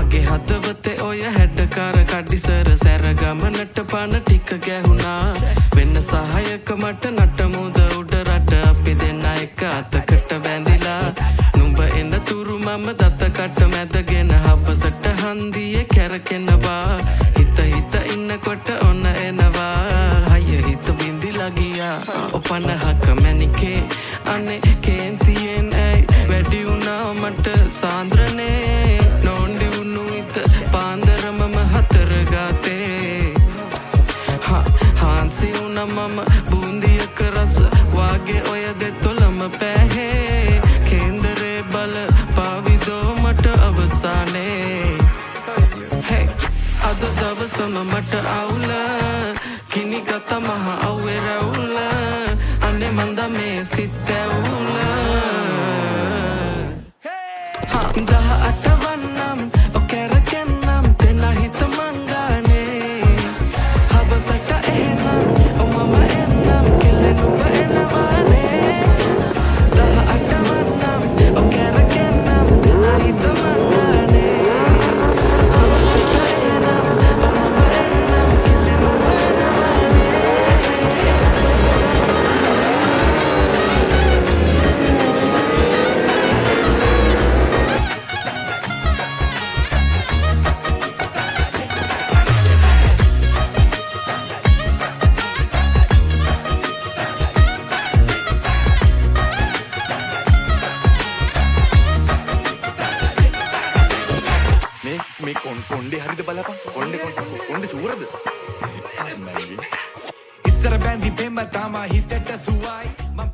මගේ හදවතේ ඔය හැඩකාර කඩිසර සැර ගමනට පන ටික ගැහුණා වෙන්න සහයක මට නටමුද උඩ රට අපි දෙන්න එක අතකට බැඳිලා නුඹ එන තුරු මම දතකට මැදගෙන හවසට හන්දියේ කැරකෙනවා හිත ඉන්නකොට ඔන්න එනවා හය හිත බින්දිලා ගියා ඔපනහක මැනිකේ අනේ කේන්තියෙන් ඇයි වැඩි වුණා මට සාන්ද්‍රනේ නොන්ඩි වුණු හිත පාන්දර මම හතර ගාතේ හාන්සි වුණා මම බූන්දියක රස වාගේ ඔය දෙතොලම පැහේ කේන්දරේ බල පාවිදෝ මට අවසානේ අද දවසම මට අවුල කිනි ගත මහ අව්වේ රැවුල අනේ මන්ද මේ සිත් ඇවුල 18 වන්නම් ඔකැරකෙන්නම් දෙන හිත මංගානේ හවසට එනම් මම එන්නම් කෙල්ලෙනුව එනවානේ 18 වන්නම් ඔකැරකෙන්නම් දෙන හිත මංගානේ හවසට එනම් මම එන්නම් කෙල්ලෙනුව මේ කොණ්ඩේ හරිද බලපන් කොණ්ඩේ චූරද ඉස්සර බැඳි පෙම්ම තමා හිතට සුවයි මම